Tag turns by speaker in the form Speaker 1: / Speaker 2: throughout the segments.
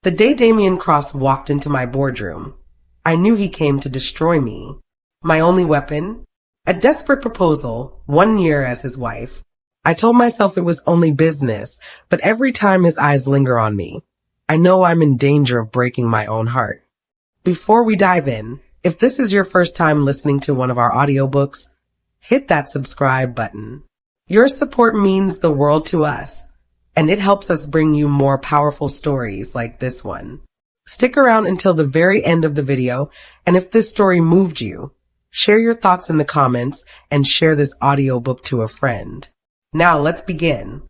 Speaker 1: The day Damian Cross walked into my boardroom, I knew he came to destroy me. My only weapon? A desperate proposal, 1 year as his wife. I told myself it was only business, but every time his eyes linger on me, I know I'm in danger of breaking my own heart. Before we dive in, if this is your first time listening to one of our audiobooks, hit that subscribe button. Your support means the world to us, and it helps us bring you more powerful stories like this one. Stick around until the very end of the video, and if this story moved you, share your thoughts in the comments and share this audiobook to a friend. Now let's begin.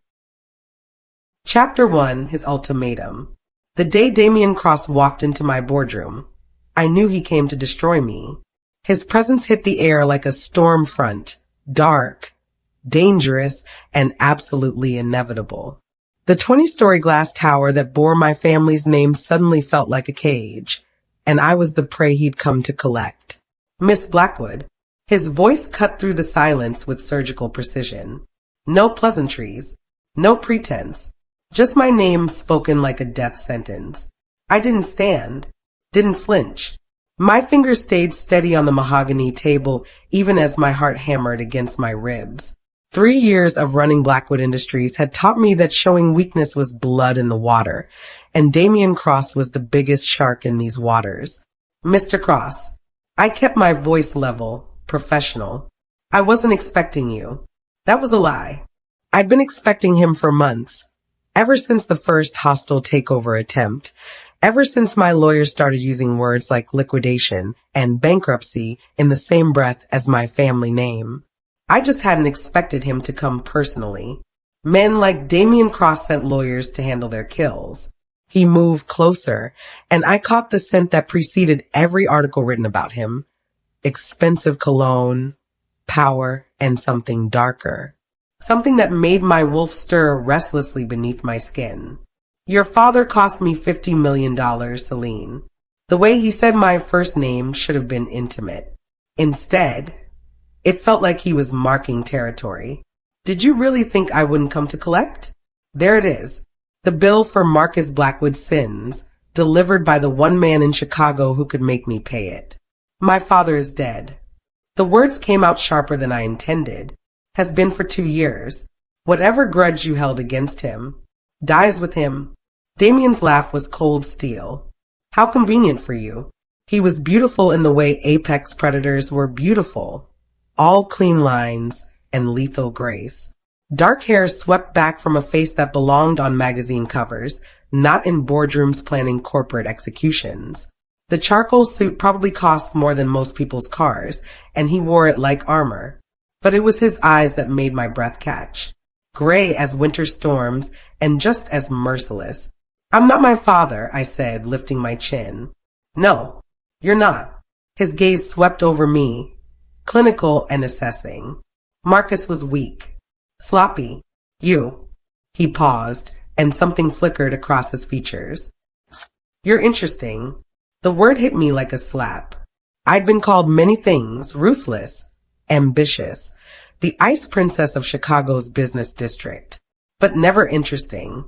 Speaker 1: Chapter 1, His Ultimatum. The day Damian Cross walked into my boardroom, I knew he came to destroy me. His presence hit the air like a storm front, dark, dangerous, and absolutely inevitable. The 20-story glass tower that bore my family's name suddenly felt like a cage, and I was the prey he'd come to collect. Miss Blackwood. His voice cut through the silence with surgical precision. No pleasantries, no pretense, just my name spoken like a death sentence. I didn't stand, didn't flinch. My fingers stayed steady on the mahogany table even as my heart hammered against my ribs. 3 years of running Blackwood Industries had taught me that showing weakness was blood in the water, and Damian Cross was the biggest shark in these waters. Mr. Cross. I kept my voice level, professional. I wasn't expecting you. That was a lie. I'd been expecting him for months, ever since the first hostile takeover attempt, ever since my lawyers started using words like liquidation and bankruptcy in the same breath as my family name. I just hadn't expected him to come personally. Men like Damian Cross sent lawyers to handle their kills. He moved closer, and I caught the scent that preceded every article written about him. Expensive cologne, power, and something darker. Something that made my wolf stir restlessly beneath my skin. Your father cost me $50 million, Selene. The way he said my first name should have been intimate. Instead, it felt like he was marking territory. Did you really think I wouldn't come to collect? There it is. The bill for Marcus Blackwood's sins, delivered by the one man in Chicago who could make me pay it. My father is dead. The words came out sharper than I intended. Has been for 2 years. Whatever grudge you held against him dies with him. Damian's laugh was cold steel. How convenient for you. He was beautiful in the way apex predators were beautiful. All clean lines and lethal grace. Dark hair swept back from a face that belonged on magazine covers, not in boardrooms planning corporate executions. The charcoal suit probably cost more than most people's cars, and he wore it like armor. But it was his eyes that made my breath catch. Gray as winter storms and just as merciless. I'm not my father, I said, lifting my chin. No, you're not. His gaze swept over me, clinical and assessing. Marcus was weak, sloppy. You. He paused, and something flickered across his features. You're interesting. The word hit me like a slap. I'd been called many things, ruthless, ambitious, the ice princess of Chicago's business district, but never interesting.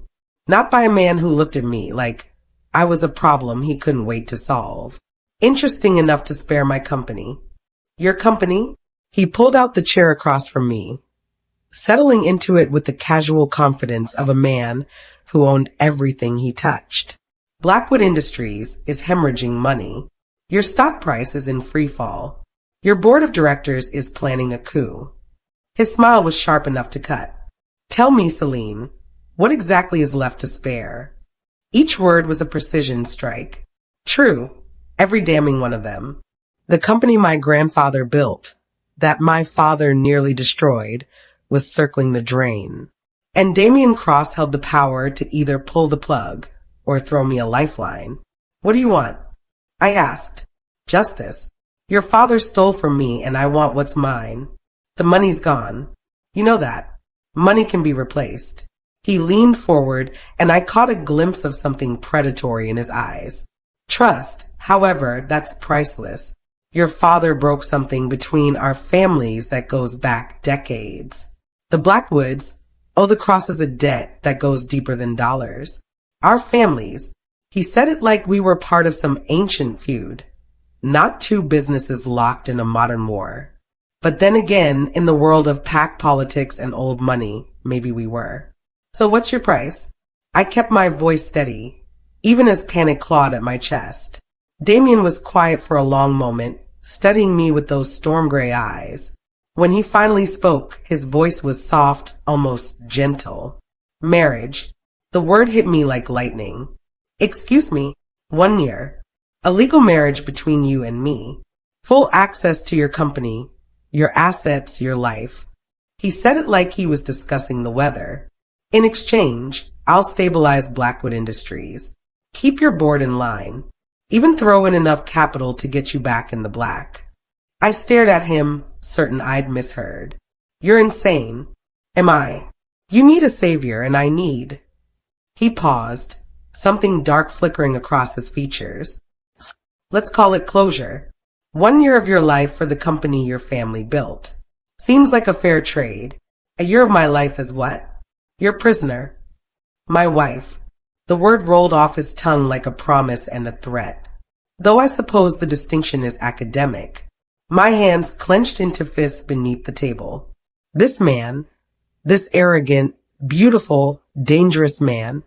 Speaker 1: Not by a man who looked at me like I was a problem he couldn't wait to solve. Interesting enough to spare my company. Your company? He pulled out the chair across from me, settling into it with the casual confidence of a man who owned everything he touched. Blackwood Industries is hemorrhaging money. Your stock price is in free fall. Your board of directors is planning a coup. His smile was sharp enough to cut. Tell me, Selene, what exactly is left to spare? Each word was a precision strike. True, every damning one of them. The company my grandfather built, that my father nearly destroyed, was circling the drain. And Damian Cross held the power to either pull the plug or throw me a lifeline. What do you want? I asked. Justice. Your father stole from me and I want what's mine. The money's gone. You know that. Money can be replaced. He leaned forward and I caught a glimpse of something predatory in his eyes. Trust, however, that's priceless. Your father broke something between our families that goes back decades. The Blackwoods owe the Crosses a debt that goes deeper than dollars. Our families, He said it like we were part of some ancient feud, not two businesses locked in a modern war. But then again, in the world of pack politics and old money, maybe we were. So what's your price? I kept my voice steady, even as panic clawed at my chest. Damian was quiet for a long moment, studying me with those storm gray eyes. When he finally spoke, his voice was soft, almost gentle. Marriage. The word hit me like lightning. Excuse me, 1 year. A legal marriage between you and me. Full access to your company, your assets, your life. He said it like he was discussing the weather. In exchange, I'll stabilize Blackwood Industries. Keep your board in line. Even throw in enough capital to get you back in the black. I stared at him, certain I'd misheard. You're insane. Am I? You need a savior, and I need. He paused, something dark flickering across his features. Let's call it closure. 1 year of your life for the company your family built. Seems like a fair trade. A year of my life is what? Your prisoner. My wife. The word rolled off his tongue like a promise and a threat. Though I suppose the distinction is academic. My hands clenched into fists beneath the table. This man, this arrogant, beautiful, dangerous man,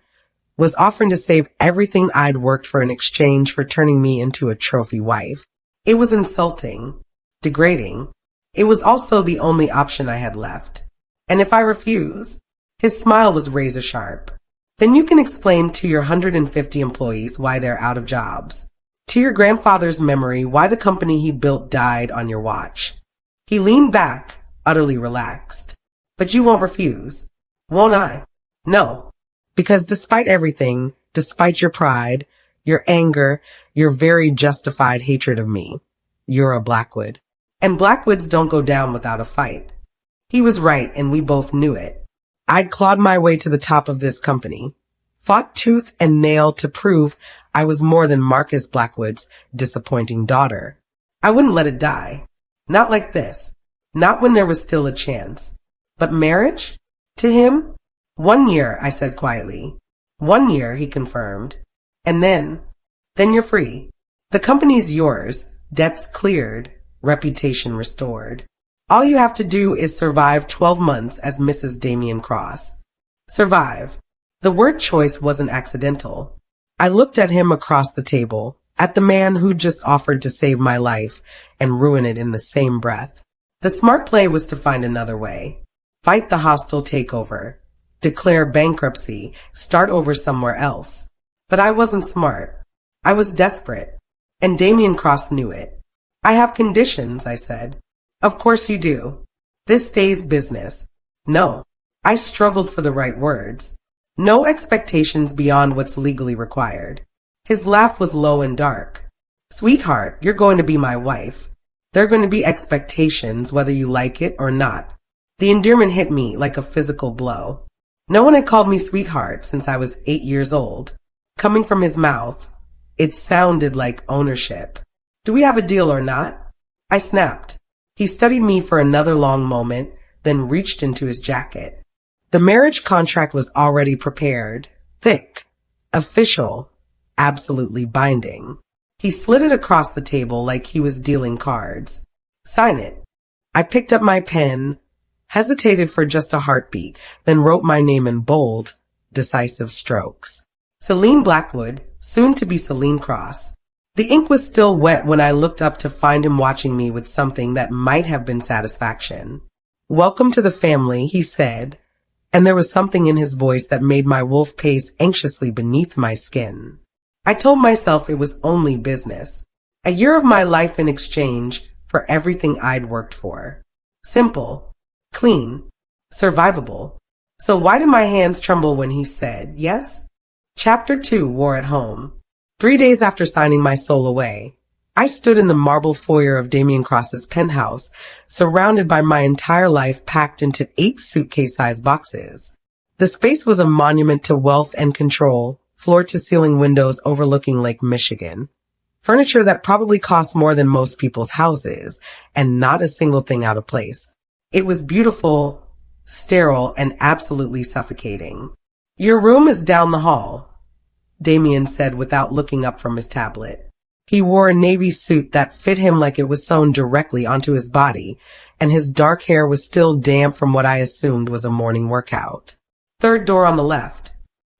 Speaker 1: was offering to save everything I'd worked for in exchange for turning me into a trophy wife. It was insulting, degrading. It was also the only option I had left. And if I refuse, his smile was razor sharp. Then you can explain to your 150 employees why they're out of jobs. To your grandfather's memory why the company he built died on your watch. He leaned back, utterly relaxed. But you won't refuse, won't I? No. Because despite everything, despite your pride, your anger, your very justified hatred of me, you're a Blackwood. And Blackwoods don't go down without a fight. He was right, and we both knew it. I'd clawed my way to the top of this company, fought tooth and nail to prove I was more than Marcus Blackwood's disappointing daughter. I wouldn't let it die. Not like this. Not when there was still a chance. But marriage? To him? 1 year, I said quietly. 1 year, he confirmed. And then you're free. The company's yours, debts cleared, reputation restored. All you have to do is survive 12 months as Mrs. Damian Cross. Survive. The word choice wasn't accidental. I looked at him across the table, at the man who just offered to save my life and ruin it in the same breath. The smart play was to find another way. Fight the hostile takeover. Declare bankruptcy. Start over somewhere else. But I wasn't smart. I was desperate. And Damian Cross knew it. I have conditions, I said. Of course you do. This stays business. No. I struggled for the right words. No expectations beyond what's legally required. His laugh was low and dark. Sweetheart, you're going to be my wife. There are going to be expectations whether you like it or not. The endearment hit me like a physical blow. No one had called me sweetheart since I was 8 years old. Coming from his mouth, it sounded like ownership. Do we have a deal or not? I snapped. He studied me for another long moment, then reached into his jacket. The marriage contract was already prepared, thick, official, absolutely binding. He slid it across the table like he was dealing cards. Sign it. I picked up my pen, hesitated for just a heartbeat, then wrote my name in bold, decisive strokes. Selene Blackwood, soon to be Selene Cross. The ink was still wet when I looked up to find him watching me with something that might have been satisfaction. Welcome to the family, he said, and there was something in his voice that made my wolf pace anxiously beneath my skin. I told myself it was only business. A year of my life in exchange for everything I'd worked for. Simple, clean, survivable. So why did my hands tremble when he said yes? Chapter 2, War at Home. 3 days after signing my soul away, I stood in the marble foyer of Damian Cross's penthouse, surrounded by my entire life packed into 8 suitcase-sized boxes. The space was a monument to wealth and control, floor-to-ceiling windows overlooking Lake Michigan. Furniture that probably cost more than most people's houses, and not a single thing out of place. It was beautiful, sterile, and absolutely suffocating. Your room is down the hall. Damian said without looking up from his tablet. He wore a navy suit that fit him like it was sewn directly onto his body, and his dark hair was still damp from what I assumed was a morning workout. Third door on the left.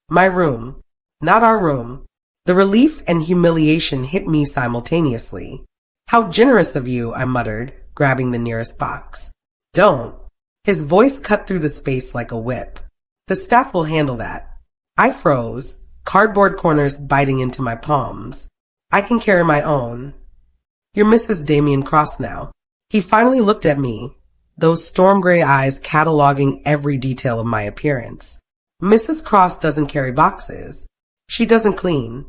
Speaker 1: My room. Not our room. The relief and humiliation hit me simultaneously. How generous of you, I muttered, grabbing the nearest box. Don't. His voice cut through the space like a whip. The staff will handle that. I froze, cardboard corners biting into my palms. I can carry my own. You're Mrs. Damian Cross now. He finally looked at me, those storm gray eyes cataloging every detail of my appearance. Mrs. Cross doesn't carry boxes. She doesn't clean.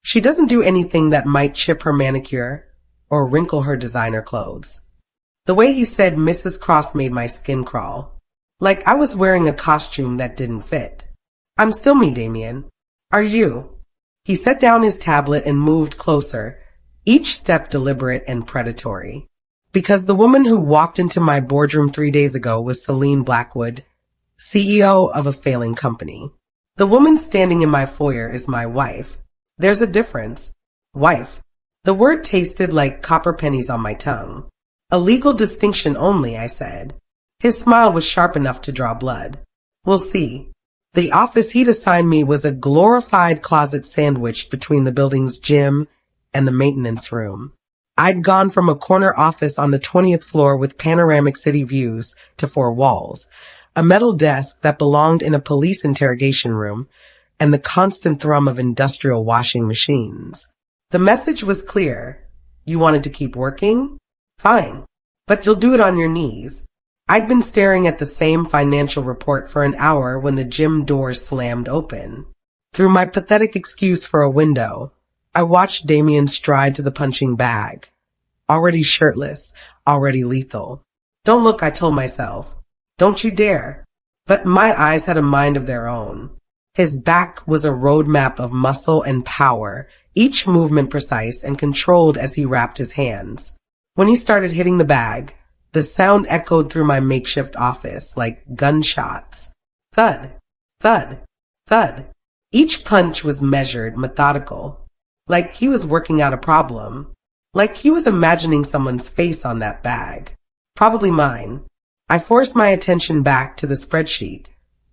Speaker 1: She doesn't do anything that might chip her manicure or wrinkle her designer clothes. The way he said Mrs. Cross made my skin crawl, like I was wearing a costume that didn't fit. I'm still me, Damian. Are you? He set down his tablet and moved closer, each step deliberate and predatory. Because the woman who walked into my boardroom 3 days ago was Selene Blackwood, CEO of a failing company. The woman standing in my foyer is my wife. There's a difference. Wife. The word tasted like copper pennies on my tongue. A legal distinction only, I said. His smile was sharp enough to draw blood. We'll see. The office he'd assigned me was a glorified closet sandwiched between the building's gym and the maintenance room. I'd gone from a corner office on the 20th floor with panoramic city views to 4 walls, a metal desk that belonged in a police interrogation room, and the constant thrum of industrial washing machines. The message was clear. You wanted to keep working? Fine. But you'll do it on your knees. I'd been staring at the same financial report for an hour when the gym doors slammed open. Through my pathetic excuse for a window, I watched Damian stride to the punching bag. Already shirtless, already lethal. Don't look, I told myself. Don't you dare. But my eyes had a mind of their own. His back was a roadmap of muscle and power, each movement precise and controlled as he wrapped his hands. When he started hitting the bag, the sound echoed through my makeshift office like gunshots. Thud, thud, thud. Each punch was measured, methodical. Like he was working out a problem. Like he was imagining someone's face on that bag. Probably mine. I forced my attention back to the spreadsheet,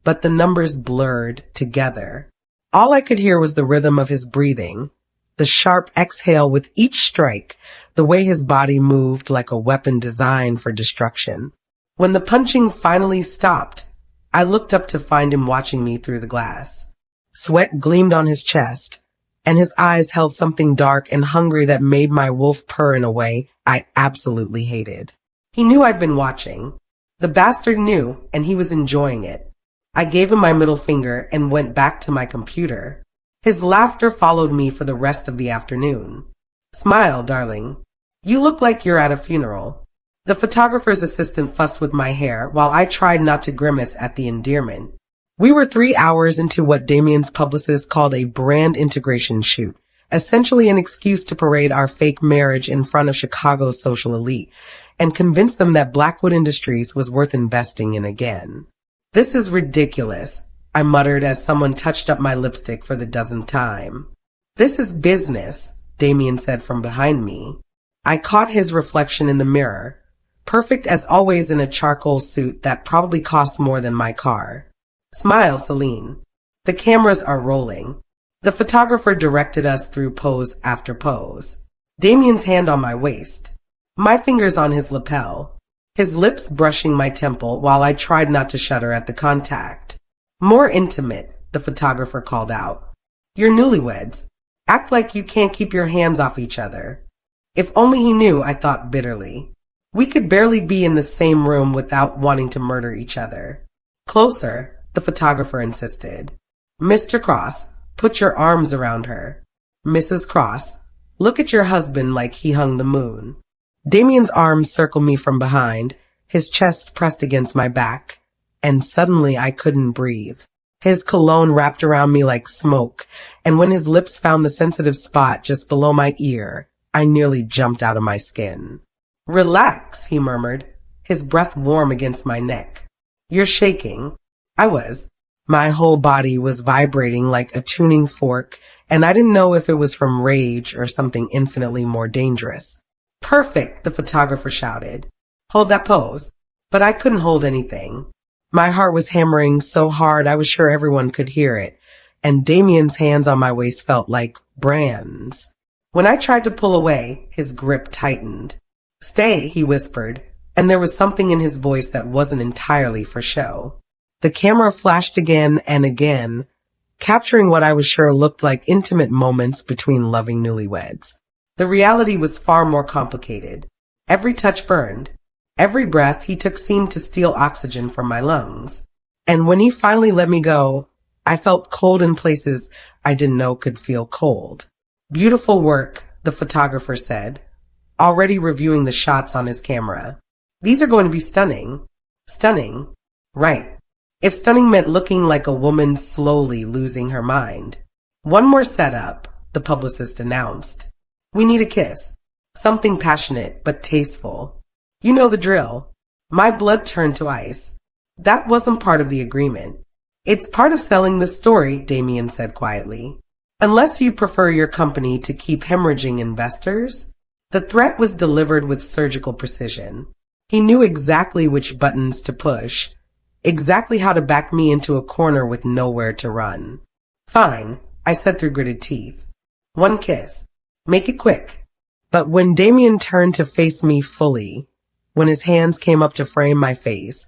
Speaker 1: but the numbers blurred together. All I could hear was the rhythm of his breathing, the sharp exhale with each strike, the way his body moved like a weapon designed for destruction. When the punching finally stopped, I looked up to find him watching me through the glass. Sweat gleamed on his chest, and his eyes held something dark and hungry that made my wolf purr in a way I absolutely hated. He knew I'd been watching. The bastard knew, and he was enjoying it. I gave him my middle finger and went back to my computer. His laughter followed me for the rest of the afternoon. Smile, darling. You look like you're at a funeral. The photographer's assistant fussed with my hair while I tried not to grimace at the endearment. We were 3 hours into what Damian's publicist called a brand integration shoot, essentially an excuse to parade our fake marriage in front of Chicago's social elite and convince them that Blackwood Industries was worth investing in again. This is ridiculous, I muttered as someone touched up my lipstick for the 10th time. This is business, Damian said from behind me. I caught his reflection in the mirror, perfect as always in a charcoal suit that probably cost more than my car. Smile, Selene. The cameras are rolling. The photographer directed us through pose after pose. Damian's hand on my waist, my fingers on his lapel, his lips brushing my temple while I tried not to shudder at the contact. More intimate, the photographer called out. You're newlyweds. Act like you can't keep your hands off each other. If only he knew, I thought bitterly. We could barely be in the same room without wanting to murder each other. Closer, the photographer insisted. Mr. Cross, put your arms around her. Mrs. Cross, look at your husband like he hung the moon. Damian's arms circled me from behind, his chest pressed against my back, and suddenly I couldn't breathe. His cologne wrapped around me like smoke, and when his lips found the sensitive spot just below my ear, I nearly jumped out of my skin. Relax, he murmured, his breath warm against my neck. You're shaking. I was. My whole body was vibrating like a tuning fork, and I didn't know if it was from rage or something infinitely more dangerous. Perfect, the photographer shouted. Hold that pose. But I couldn't hold anything. My heart was hammering so hard I was sure everyone could hear it, and Damian's hands on my waist felt like brands. When I tried to pull away, his grip tightened. Stay, he whispered, and there was something in his voice that wasn't entirely for show. The camera flashed again and again, capturing what I was sure looked like intimate moments between loving newlyweds. The reality was far more complicated. Every touch burned. Every breath he took seemed to steal oxygen from my lungs. And when he finally let me go, I felt cold in places I didn't know could feel cold. Beautiful work, the photographer said, already reviewing the shots on his camera. These are going to be stunning. Stunning. Right. If stunning meant looking like a woman slowly losing her mind. One more setup, the publicist announced. We need a kiss. Something passionate but tasteful. You know the drill. My blood turned to ice. That wasn't part of the agreement. It's part of selling the story, Damian said quietly. Unless you prefer your company to keep hemorrhaging investors. The threat was delivered with surgical precision. He knew exactly which buttons to push, exactly how to back me into a corner with nowhere to run. Fine, I said through gritted teeth. One kiss. Make it quick. But when Damian turned to face me fully, when his hands came up to frame my face,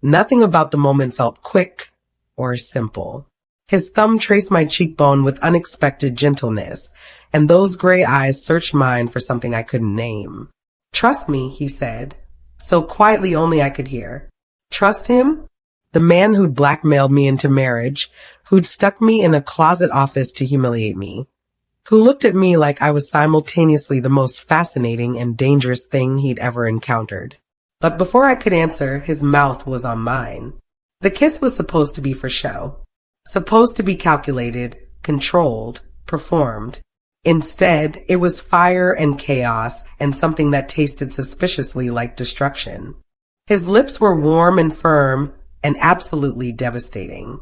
Speaker 1: nothing about the moment felt quick or simple. His thumb traced my cheekbone with unexpected gentleness, and those gray eyes searched mine for something I couldn't name. Trust me, he said, so quietly only I could hear. Trust him? The man who'd blackmailed me into marriage, who'd stuck me in a closet office to humiliate me, who looked at me like I was simultaneously the most fascinating and dangerous thing he'd ever encountered. But before I could answer, his mouth was on mine. The kiss was supposed to be for show. Supposed to be calculated, controlled, performed. Instead, it was fire and chaos and something that tasted suspiciously like destruction. His lips were warm and firm and absolutely devastating.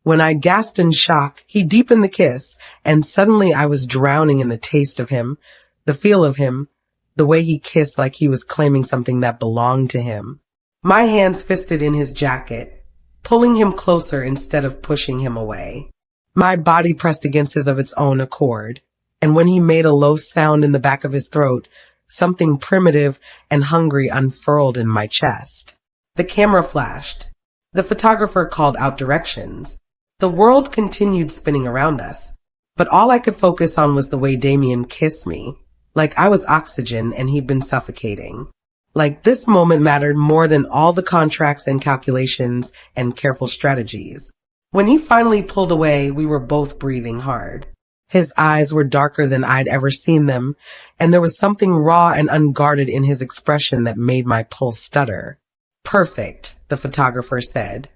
Speaker 1: When I gasped in shock, he deepened the kiss, and suddenly I was drowning in the taste of him, the feel of him, the way he kissed like he was claiming something that belonged to him. My hands fisted in his jacket, pulling him closer instead of pushing him away. My body pressed against his of its own accord, and when he made a low sound in the back of his throat, something primitive and hungry unfurled in my chest. The camera flashed. The photographer called out directions. The world continued spinning around us, but all I could focus on was the way Damian kissed me, like I was oxygen and he'd been suffocating. Like this moment mattered more than all the contracts and calculations and careful strategies. When he finally pulled away, we were both breathing hard. His eyes were darker than I'd ever seen them, and there was something raw and unguarded in his expression that made my pulse stutter. Perfect, the photographer said,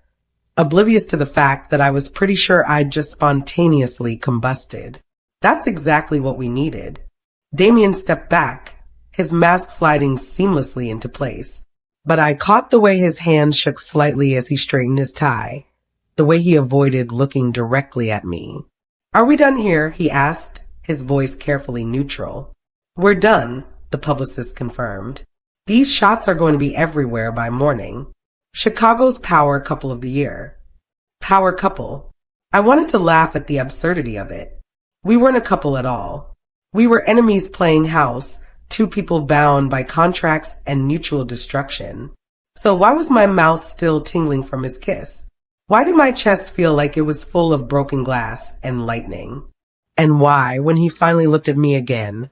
Speaker 1: oblivious to the fact that I was pretty sure I'd just spontaneously combusted. That's exactly what we needed. Damian stepped back, his mask sliding seamlessly into place. But I caught the way his hands shook slightly as he straightened his tie, the way he avoided looking directly at me. Are we done here? He asked, his voice carefully neutral. We're done, the publicist confirmed. These shots are going to be everywhere by morning. Chicago's power couple of the year. Power couple. I wanted to laugh at the absurdity of it. We weren't a couple at all. We were enemies playing house, two people bound by contracts and mutual destruction. So why was my mouth still tingling from his kiss? Why did my chest feel like it was full of broken glass and lightning? And why, when he finally looked at me again,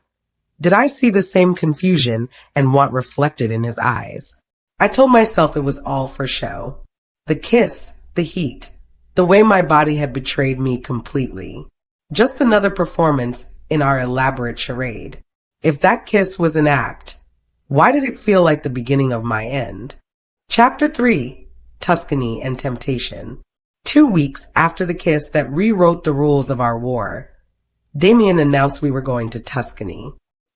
Speaker 1: did I see the same confusion and want reflected in his eyes? I told myself it was all for show. The kiss, the heat, the way my body had betrayed me completely. Just another performance in our elaborate charade. If that kiss was an act, why did it feel like the beginning of my end? Chapter 3, Tuscany and Temptation. 2 weeks after the kiss that rewrote the rules of our war, Damian announced we were going to Tuscany.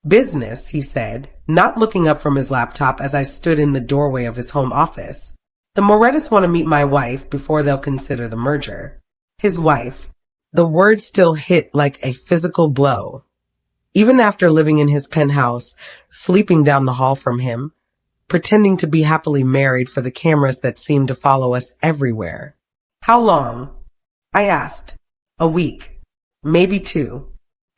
Speaker 1: Business, he said, not looking up from his laptop as I stood in the doorway of his home office. The Morettas want to meet my wife before they'll consider the merger. His wife. The word still hit like a physical blow. Even after living in his penthouse, sleeping down the hall from him, pretending to be happily married for the cameras that seemed to follow us everywhere. How long? I asked. A week. Maybe 2.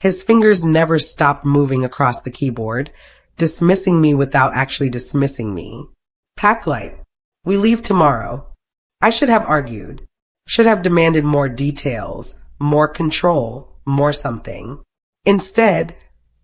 Speaker 1: His fingers never stopped moving across the keyboard, dismissing me without actually dismissing me. Pack light. We leave tomorrow. I should have argued. Should have demanded more details, more control, more something. Instead,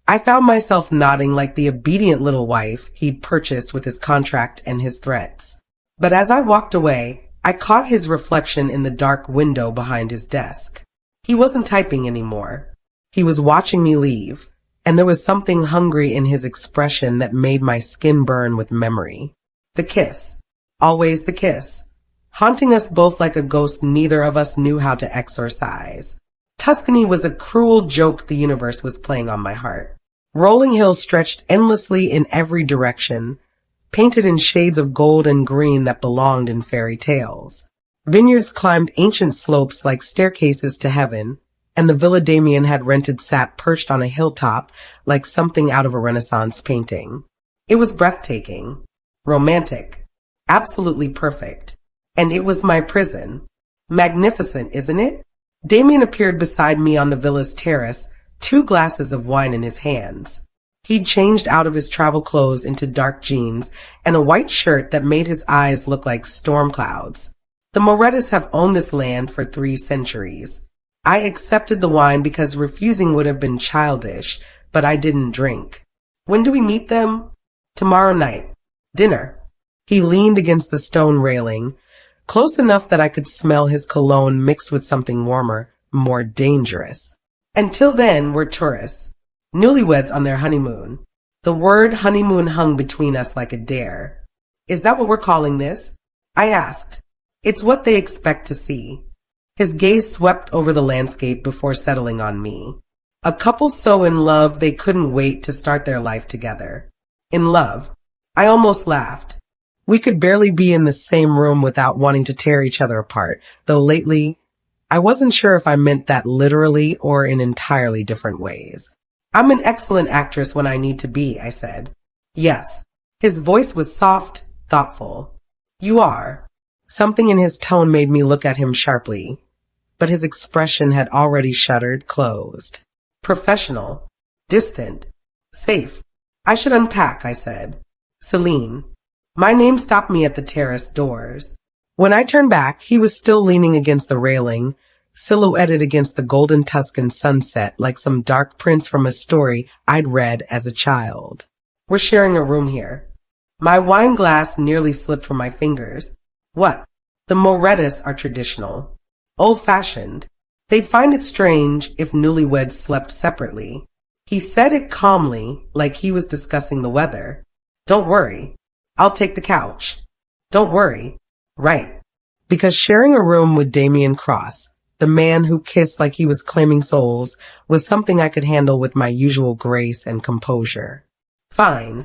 Speaker 1: I found myself nodding like the obedient little wife he'd purchased with his contract and his threats. But as I walked away, I caught his reflection in the dark window behind his desk. He wasn't typing anymore. He was watching me leave, and there was something hungry in his expression that made my skin burn with memory. The kiss. Always the kiss. Haunting us both like a ghost neither of us knew how to exorcise. Tuscany was a cruel joke the universe was playing on my heart. Rolling hills stretched endlessly in every direction, painted in shades of gold and green that belonged in fairy tales. Vineyards climbed ancient slopes like staircases to heaven, and the villa Damian had rented sat perched on a hilltop like something out of a Renaissance painting. It was breathtaking, romantic, absolutely perfect, and it was my prison. Magnificent, isn't it? Damian appeared beside me on the villa's terrace, 2 glasses of wine in his hands. He'd changed out of his travel clothes into dark jeans and a white shirt that made his eyes look like storm clouds. The Morettas have owned this land for 3 centuries. I accepted the wine because refusing would have been childish, but I didn't drink. When do we meet them? Tomorrow night. Dinner. He leaned against the stone railing, close enough that I could smell his cologne mixed with something warmer, more dangerous. Until then, we're tourists. Newlyweds on their honeymoon. The word honeymoon hung between us like a dare. Is that what we're calling this? I asked. It's what they expect to see. His gaze swept over the landscape before settling on me. A couple so in love they couldn't wait to start their life together. In love. I almost laughed. We could barely be in the same room without wanting to tear each other apart, though lately, I wasn't sure if I meant that literally or in entirely different ways. I'm an excellent actress when I need to be, I said. Yes. His voice was soft, thoughtful. You are. Something in his tone made me look at him sharply, but his expression had already shuttered closed. Professional. Distant. Safe. I should unpack, I said. Selene. My name stopped me at the terrace doors. When I turned back, he was still leaning against the railing, silhouetted against the golden Tuscan sunset like some dark prince from a story I'd read as a child. We're sharing a room here. My wine glass nearly slipped from my fingers. What? The Morettas are traditional. Old-fashioned. They'd find it strange if newlyweds slept separately. He said it calmly, like he was discussing the weather. Don't worry. I'll take the couch. Don't worry. Right. Because sharing a room with Damian Cross, the man who kissed like he was claiming souls, was something I could handle with my usual grace and composure. Fine,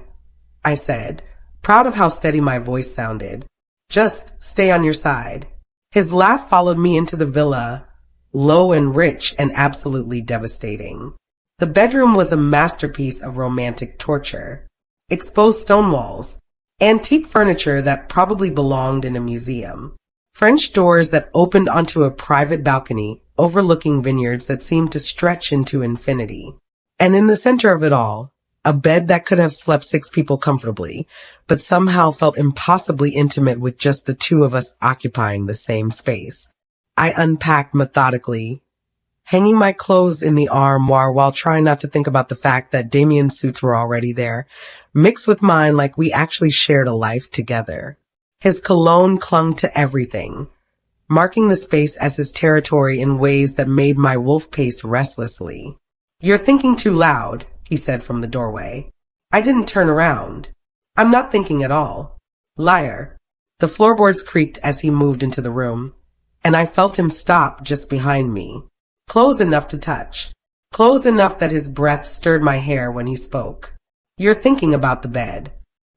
Speaker 1: I said, proud of how steady my voice sounded. Just stay on your side. His laugh followed me into the villa, low and rich and absolutely devastating. The bedroom was a masterpiece of romantic torture. Exposed stone walls, antique furniture that probably belonged in a museum, French doors that opened onto a private balcony overlooking vineyards that seemed to stretch into infinity. And in the center of it all, a bed that could have slept 6 people comfortably, but somehow felt impossibly intimate with just the 2 of us occupying the same space. I unpacked methodically, hanging my clothes in the armoire while trying not to think about the fact that Damian's suits were already there, mixed with mine like we actually shared a life together. His cologne clung to everything, marking the space as his territory in ways that made my wolf pace restlessly. You're thinking too loud, he said from the doorway. I didn't turn around. I'm not thinking at all. Liar. The floorboards creaked as he moved into the room, and I felt him stop just behind me. Close enough to touch. Close enough that his breath stirred my hair when he spoke. You're thinking about the bed.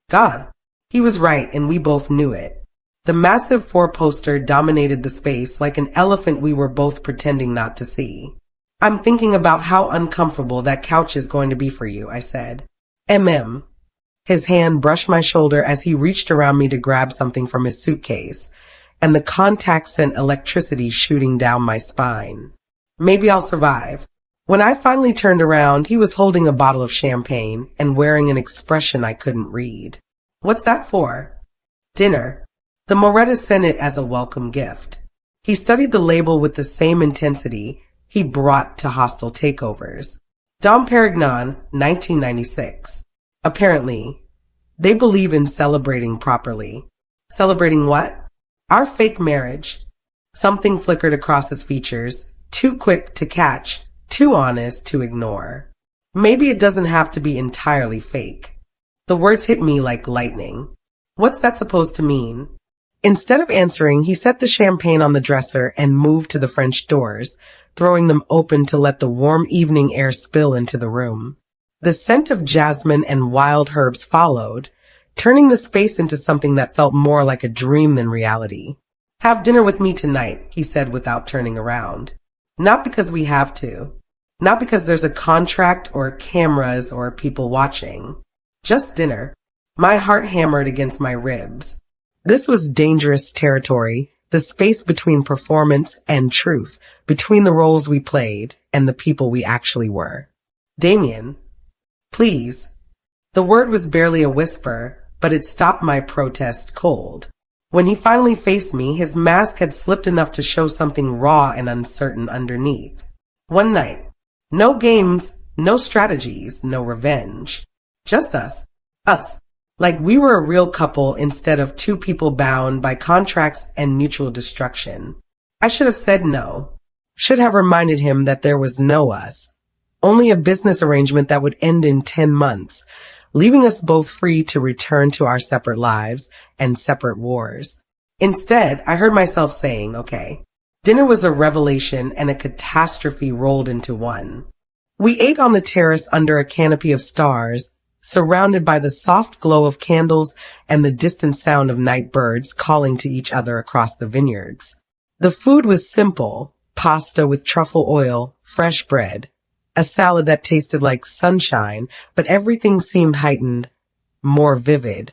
Speaker 1: God. He was right, and we both knew it. The The massive four-poster dominated the space like an elephant we were both pretending not to see. I'm thinking about how uncomfortable that couch is going to be for you, I said. His hand brushed my shoulder as he reached around me to grab something from his suitcase, and the contact sent electricity shooting down my spine. Maybe I'll survive. When I finally turned around, he was holding a bottle of champagne and wearing an expression I couldn't read. What's that for? Dinner. The Moretta sent it as a welcome gift. He studied the label with the same intensity he brought to hostile takeovers. Dom Perignon, 1996. Apparently, they believe in celebrating properly. Celebrating what? Our fake marriage. Something flickered across his features, too quick to catch, too honest to ignore. Maybe it doesn't have to be entirely fake. The words hit me like lightning. What's that supposed to mean? Instead of answering, he set the champagne on the dresser and moved to the French doors, throwing them open to let the warm evening air spill into the room. The scent of jasmine and wild herbs followed, turning the space into something that felt more like a dream than reality. Have dinner with me tonight, he said without turning around. Not because we have to. Not because there's a contract or cameras or people watching. Just dinner. My heart hammered against my ribs. This was dangerous territory, the space between performance and truth, between the roles we played and the people we actually were. Damian, please. The word was barely a whisper, but it stopped my protest cold. When he finally faced me, his mask had slipped enough to show something raw and uncertain underneath. One night. No games, no strategies, no revenge. Just us. Us. Like we were a real couple instead of two people bound by contracts and mutual destruction. I should have said no. Should have reminded him that there was no us. Only a business arrangement that would end in 10 months, leaving us both free to return to our separate lives and separate wars. Instead, I heard myself saying, okay. Dinner was a revelation and a catastrophe rolled into one. We ate on the terrace under a canopy of stars, surrounded by the soft glow of candles and the distant sound of night birds calling to each other across the vineyards. The food was simple, pasta with truffle oil, fresh bread, a salad that tasted like sunshine, but everything seemed heightened, more vivid,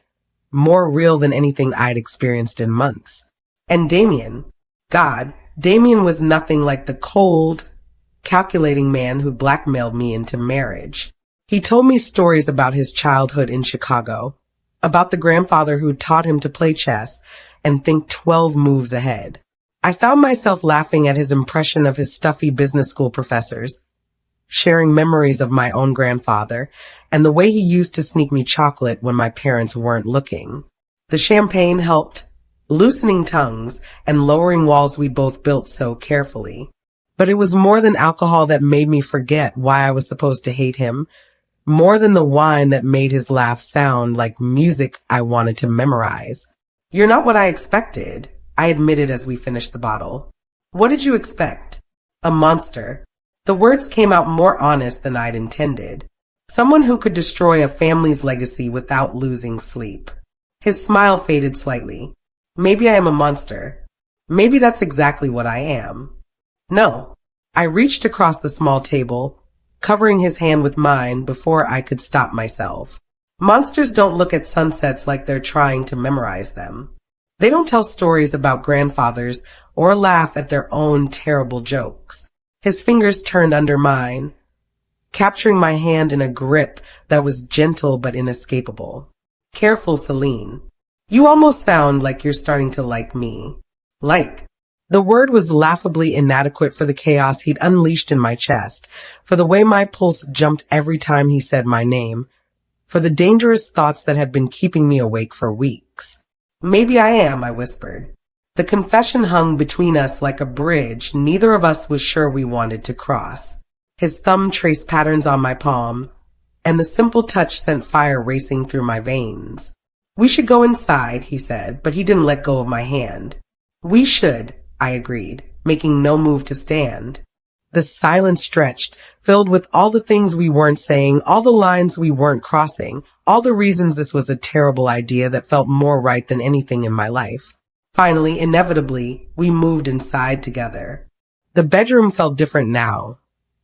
Speaker 1: more real than anything I'd experienced in months. And Damian, God, Damian was nothing like the cold, calculating man who blackmailed me into marriage. He told me stories about his childhood in Chicago, about the grandfather who taught him to play chess and think 12 moves ahead. I found myself laughing at his impression of his stuffy business school professors, sharing memories of my own grandfather and the way he used to sneak me chocolate when my parents weren't looking. The champagne helped, loosening tongues and lowering walls we both built so carefully. But it was more than alcohol that made me forget why I was supposed to hate him, more than the wine that made his laugh sound like music I wanted to memorize. You're not what I expected, I admitted as we finished the bottle. What did you expect? A monster. The words came out more honest than I'd intended. Someone who could destroy a family's legacy without losing sleep. His smile faded slightly. Maybe I am a monster. Maybe that's exactly what I am. No. I reached across the small table, covering his hand with mine before I could stop myself. Monsters don't look at sunsets like they're trying to memorize them. They don't tell stories about grandfathers or laugh at their own terrible jokes. His fingers turned under mine, capturing my hand in a grip that was gentle but inescapable. Careful, Selene. You almost sound like you're starting to like me. Like. The word was laughably inadequate for the chaos he'd unleashed in my chest, for the way my pulse jumped every time he said my name, for the dangerous thoughts that had been keeping me awake for weeks. Maybe I am, I whispered. The confession hung between us like a bridge neither of us was sure we wanted to cross. His thumb traced patterns on my palm, and the simple touch sent fire racing through my veins. We should go inside, he said, but he didn't let go of my hand. We should, I agreed, making no move to stand. The silence stretched, filled with all the things we weren't saying, all the lines we weren't crossing, all the reasons this was a terrible idea that felt more right than anything in my life. Finally, inevitably, we moved inside together. The bedroom felt different now,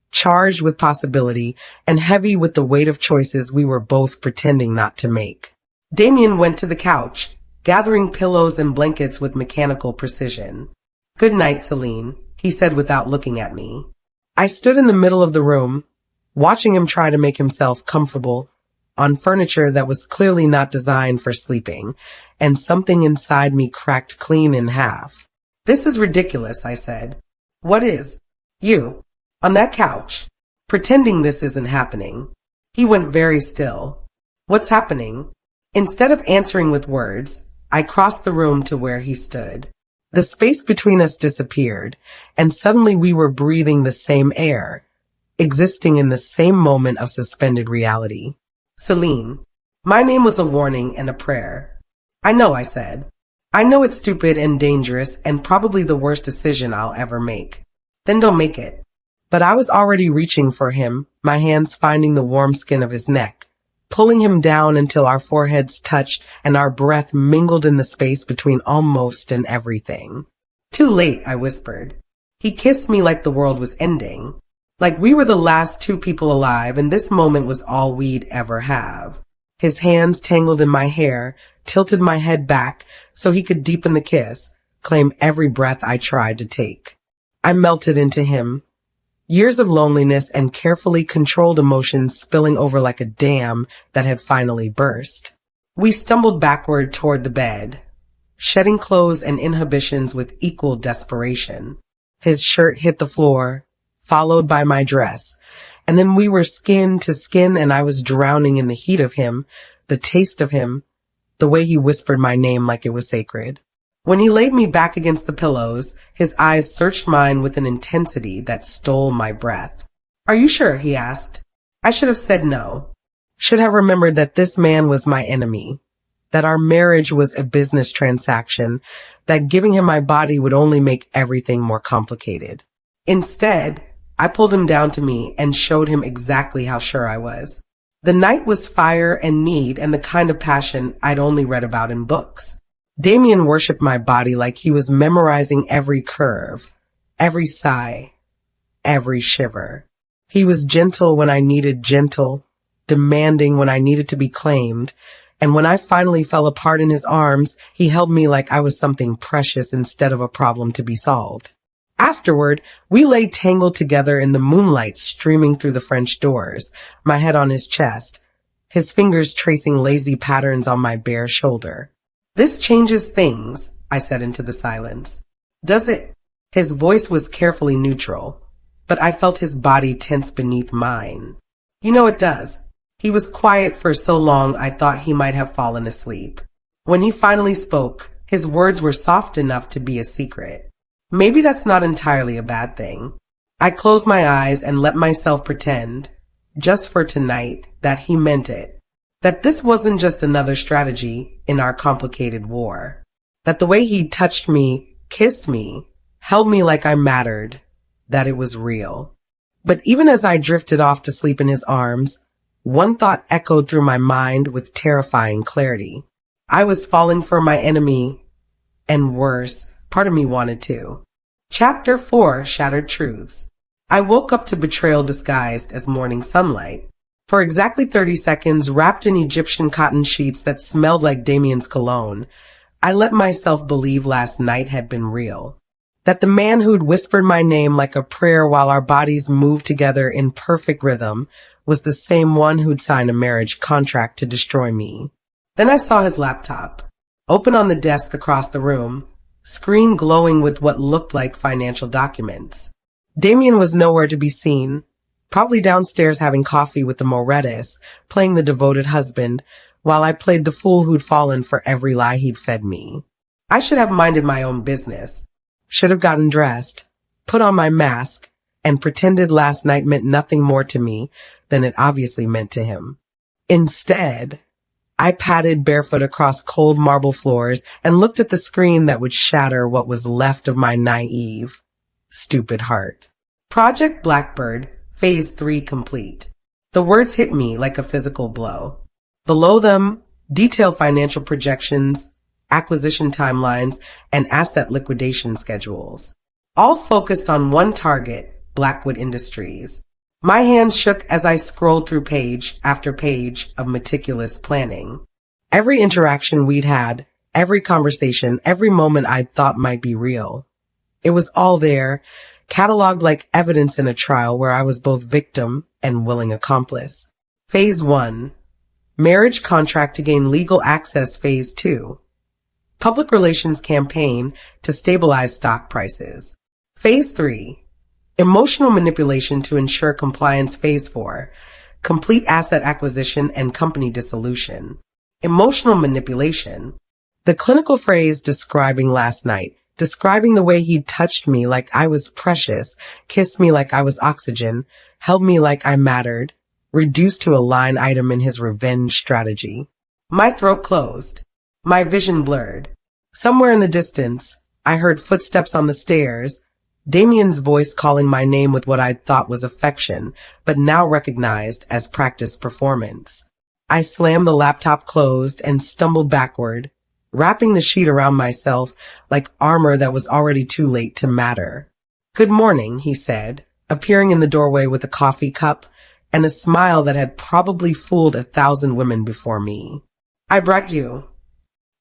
Speaker 1: charged with possibility and heavy with the weight of choices we were both pretending not to make. Damian went to the couch, gathering pillows and blankets with mechanical precision. "Good night, Selene," he said without looking at me. I stood in the middle of the room, watching him try to make himself comfortable on furniture that was clearly not designed for sleeping, and something inside me cracked clean in half. "This is ridiculous," I said. "What is?" "You, on that couch, pretending this isn't happening." He went very still. "What's happening?" Instead of answering with words, I crossed the room to where he stood. The space between us disappeared, and suddenly we were breathing the same air, existing in the same moment of suspended reality. "Selene." My name was a warning and a prayer. "I know," I said. "I know it's stupid and dangerous and probably the worst decision I'll ever make." "Then don't make it." But I was already reaching for him, my hands finding the warm skin of his neck, pulling him down until our foreheads touched and our breath mingled in the space between almost and everything. "Too late," I whispered. He kissed me like the world was ending, like we were the last two people alive and this moment was all we'd ever have. His hands tangled in my hair, tilted my head back so he could deepen the kiss, claim every breath I tried to take. I melted into him, years of loneliness and carefully controlled emotions spilling over like a dam that had finally burst. We stumbled backward toward the bed, shedding clothes and inhibitions with equal desperation. His shirt hit the floor, followed by my dress, and then we were skin to skin and I was drowning in the heat of him, the taste of him, the way he whispered my name like it was sacred. When he laid me back against the pillows, his eyes searched mine with an intensity that stole my breath. "Are you sure?" he asked. I should have said no. Should have remembered that this man was my enemy, that our marriage was a business transaction, that giving him my body would only make everything more complicated. Instead, I pulled him down to me and showed him exactly how sure I was. The night was fire and need and the kind of passion I'd only read about in books. Damian worshipped my body like he was memorizing every curve, every sigh, every shiver. He was gentle when I needed gentle, demanding when I needed to be claimed, and when I finally fell apart in his arms, he held me like I was something precious instead of a problem to be solved. Afterward, we lay tangled together in the moonlight streaming through the French doors, my head on his chest, his fingers tracing lazy patterns on my bare shoulder. "This changes things," I said into the silence. "Does it?" His voice was carefully neutral, but I felt his body tense beneath mine. "You know it does." He was quiet for so long I thought he might have fallen asleep. When he finally spoke, his words were soft enough to be a secret. Maybe that's not entirely a bad thing. I closed my eyes and let myself pretend, just for tonight, that he meant it. That this wasn't just another strategy in our complicated war. That the way he touched me, kissed me, held me like I mattered, that it was real. But even as I drifted off to sleep in his arms, one thought echoed through my mind with terrifying clarity. I was falling for my enemy, and worse, part of me wanted to. Chapter 4, Shattered Truths. I woke up to betrayal disguised as morning sunlight. For exactly 30 seconds, wrapped in Egyptian cotton sheets that smelled like Damian's cologne, I let myself believe last night had been real. That the man who'd whispered my name like a prayer while our bodies moved together in perfect rhythm was the same one who'd signed a marriage contract to destroy me. Then I saw his laptop, open on the desk across the room, screen glowing with what looked like financial documents. Damian was nowhere to be seen, probably downstairs having coffee with the Morettas, playing the devoted husband, while I played the fool who'd fallen for every lie he'd fed me. I should have minded my own business, should have gotten dressed, put on my mask, and pretended last night meant nothing more to me than it obviously meant to him. Instead, I padded barefoot across cold marble floors and looked at the screen that would shatter what was left of my naive, stupid heart. Project Blackbird, Phase 3 complete. The words hit me like a physical blow. Below them, detailed financial projections, acquisition timelines, and asset liquidation schedules. All focused on one target, Blackwood Industries. My hands shook as I scrolled through page after page of meticulous planning. Every interaction we'd had, every conversation, every moment I'd thought might be real. It was all there, cataloged like evidence in a trial where I was both victim and willing accomplice. Phase 1. Marriage contract to gain legal access. Phase 2. Public relations campaign to stabilize stock prices. Phase 3. Emotional manipulation to ensure compliance. Phase 4. Complete asset acquisition and company dissolution. Emotional manipulation. The clinical phrase describing last night, describing the way he'd touched me like I was precious, kissed me like I was oxygen, held me like I mattered, reduced to a line item in his revenge strategy. My throat closed. My vision blurred. Somewhere in the distance, I heard footsteps on the stairs, Damian's voice calling my name with what I thought was affection, but now recognized as practiced performance. I slammed the laptop closed and stumbled backward, wrapping the sheet around myself like armor that was already too late to matter. "Good morning," he said, appearing in the doorway with a coffee cup and a smile that had probably fooled 1,000 women before me. "I brought you."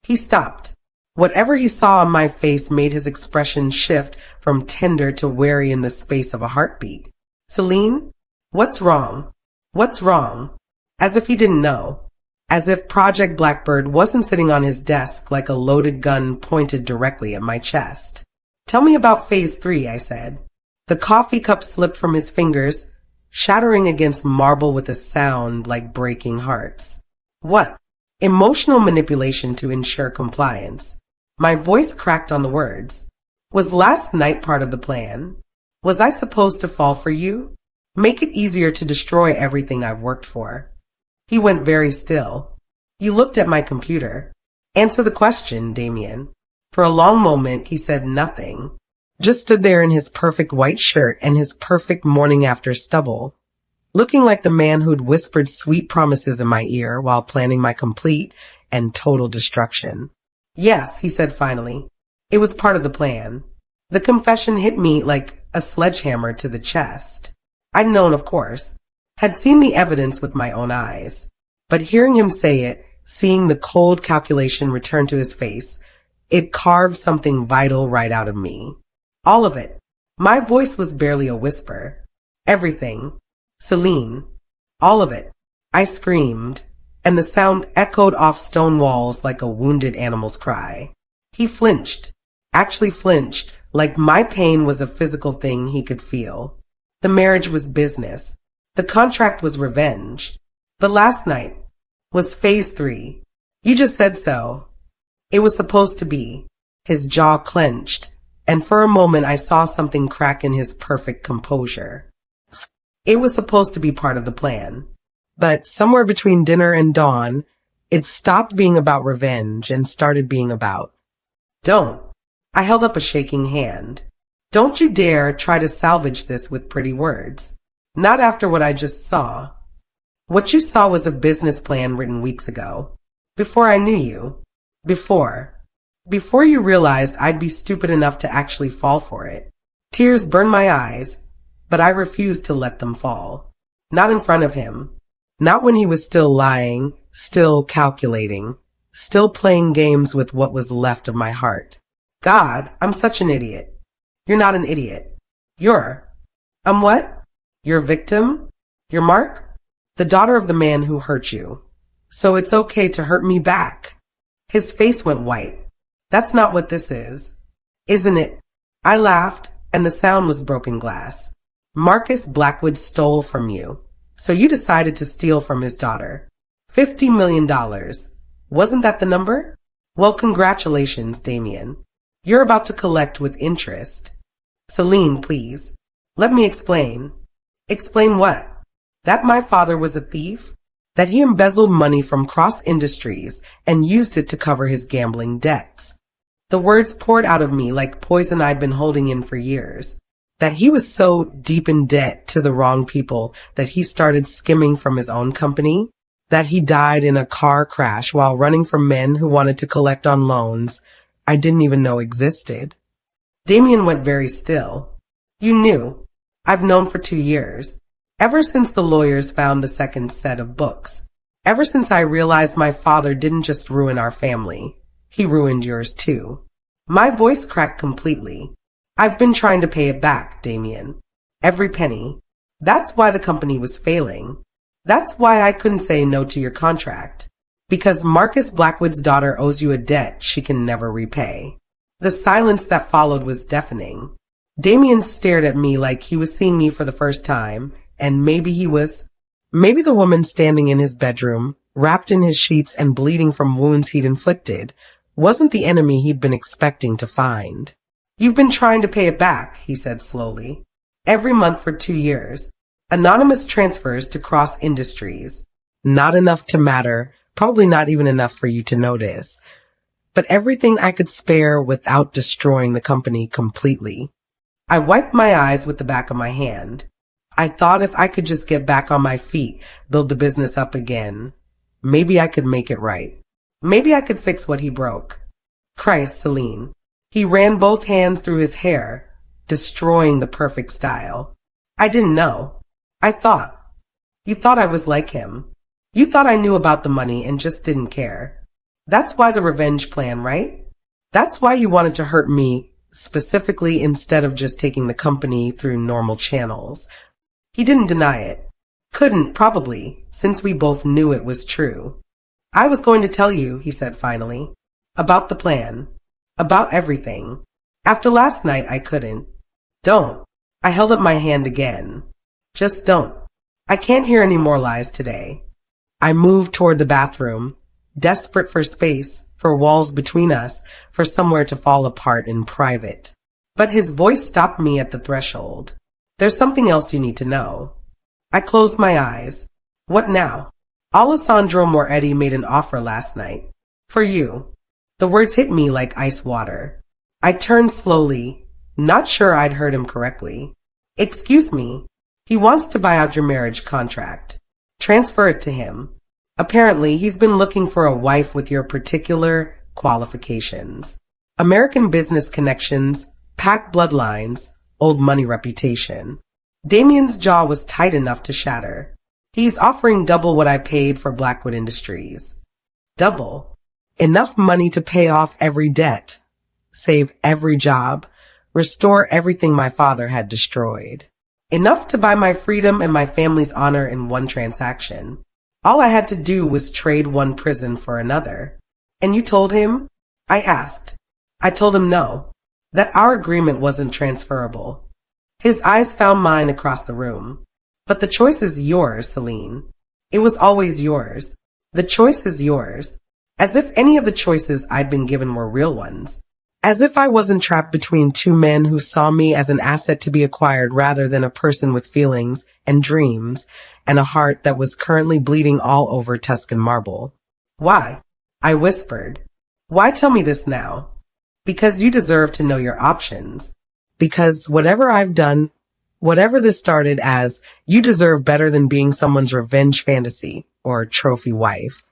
Speaker 1: He stopped. Whatever he saw on my face made his expression shift from tender to wary in the space of a heartbeat. "Selene, what's wrong? What's wrong?" As if he didn't know. As if Project Blackbird wasn't sitting on his desk like a loaded gun pointed directly at my chest. "Tell me about phase 3, I said. The coffee cup slipped from his fingers, shattering against marble with a sound like breaking hearts. "What?" "Emotional manipulation to ensure compliance." My voice cracked on the words. "Was last night part of the plan? Was I supposed to fall for you? Make it easier to destroy everything I've worked for?" He went very still. "You looked at my computer." "Answer the question, Damian." For a long moment, he said nothing. Just stood there in his perfect white shirt and his perfect morning after stubble, looking like the man who'd whispered sweet promises in my ear while planning my complete and total destruction. "Yes," he said finally. "It was part of the plan." The confession hit me like a sledgehammer to the chest. I'd known, of course, had seen the evidence with my own eyes. But hearing him say it, seeing the cold calculation return to his face, it carved something vital right out of me. All of it. My voice was barely a whisper. Everything. Selene. All of it. I screamed, and the sound echoed off stone walls like a wounded animal's cry. He flinched. Actually flinched, like my pain was a physical thing he could feel. The marriage was business. The contract was revenge. But last night was phase 3. You just said so. It was supposed to be. His jaw clenched, and for a moment I saw something crack in his perfect composure. It was supposed to be part of the plan. But somewhere between dinner and dawn, it stopped being about revenge and started being about. "Don't." I held up a shaking hand. "Don't you dare try to salvage this with pretty words. Not after what I just saw." "What you saw was a business plan written weeks ago. Before I knew you. Before you realized I'd be stupid enough to actually fall for it." Tears burned my eyes, but I refused to let them fall. Not in front of him. Not when he was still lying, still calculating, still playing games with what was left of my heart. God, I'm such an idiot. You're not an idiot. I'm what? Your victim? Your mark? The daughter of the man who hurt you. So it's okay to hurt me back. His face went white. That's not what this is. Isn't it? I laughed, and the sound was broken glass. Marcus Blackwood stole from you. So you decided to steal from his daughter. $50 million. Wasn't that the number? Well, congratulations, Damian. You're about to collect with interest. Selene, please. Let me explain. Explain what? That my father was a thief? That he embezzled money from Cross Industries and used it to cover his gambling debts. The words poured out of me like poison I'd been holding in for years. That he was so deep in debt to the wrong people that he started skimming from his own company. that he died in a car crash while running from men who wanted to collect on loans I didn't even know existed. Damian went very still. You knew. I've known for 2 years. Ever since the lawyers found the second set of books. Ever since I realized my father didn't just ruin our family. He ruined yours too. My voice cracked completely. I've been trying to pay it back, Damian. Every penny. That's why the company was failing. That's why I couldn't say no to your contract. Because Marcus Blackwood's daughter owes you a debt she can never repay. The silence that followed was deafening. Damian stared at me like he was seeing me for the first time, and maybe he was. Maybe the woman standing in his bedroom, wrapped in his sheets and bleeding from wounds he'd inflicted, wasn't the enemy he'd been expecting to find. You've been trying to pay it back, he said slowly. Every month for 2 years. Anonymous transfers to Cross Industries. Not enough to matter, probably not even enough for you to notice. But everything I could spare without destroying the company completely. I wiped my eyes with the back of my hand. I thought if I could just get back on my feet, build the business up again, maybe I could make it right. Maybe I could fix what he broke. Christ, Selene. He ran both hands through his hair, destroying the perfect style. I didn't know. I thought. You thought I was like him. You thought I knew about the money and just didn't care. That's why the revenge plan, right? That's why you wanted to hurt me specifically instead of just taking the company through normal channels. He didn't deny it. Couldn't, probably, since we both knew it was true. I was going to tell you, he said finally, about the plan, about everything. After last night, I couldn't. Don't. I held up my hand again. Just don't. I can't hear any more lies today. I moved toward the bathroom, desperate for space, for walls between us, for somewhere to fall apart in private. But his voice stopped me at the threshold. There's something else you need to know. I closed my eyes. What now? Alessandro Moretti made an offer last night. For you. The words hit me like ice water. I turned slowly, not sure I'd heard him correctly. Excuse me. He wants to buy out your marriage contract. Transfer it to him. Apparently, he's been looking for a wife with your particular qualifications. American business connections, packed bloodlines, old money reputation. Damian's jaw was tight enough to shatter. He's offering double what I paid for Blackwood Industries. Double. Enough money to pay off every debt, save every job, restore everything my father had destroyed. Enough to buy my freedom and my family's honor in one transaction. All I had to do was trade one prison for another. And you told him? I asked. I told him no, that our agreement wasn't transferable. His eyes found mine across the room. But the choice is yours, Selene. It was always yours. The choice is yours. As if any of the choices I'd been given were real ones. As if I wasn't trapped between two men who saw me as an asset to be acquired rather than a person with feelings and dreams and a heart that was currently bleeding all over Tuscan marble. Why? I whispered. Why tell me this now? Because you deserve to know your options. Because whatever I've done, whatever this started as, you deserve better than being someone's revenge fantasy or trophy wife.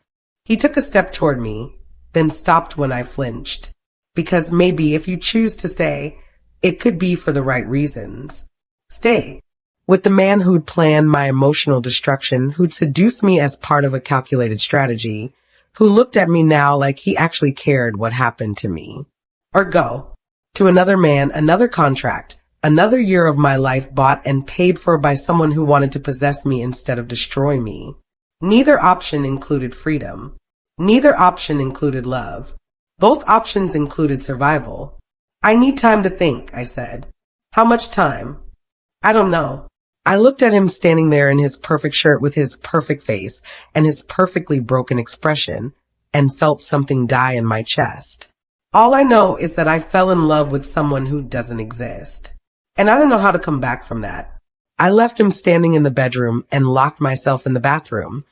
Speaker 1: He took a step toward me, then stopped when I flinched. Because maybe if you choose to stay, it could be for the right reasons. Stay. With the man who'd planned my emotional destruction, who'd seduced me as part of a calculated strategy, who looked at me now like he actually cared what happened to me. Or go. To another man, another contract, another year of my life bought and paid for by someone who wanted to possess me instead of destroy me. Neither option included freedom. Neither option included love. Both options included survival. I need time to think, I said. How much time? I don't know. I looked at him standing there in his perfect shirt with his perfect face and his perfectly broken expression and felt something die in my chest. All I know is that I fell in love with someone who doesn't exist. And I don't know how to come back from that. I left him standing in the bedroom and locked myself in the bathroom,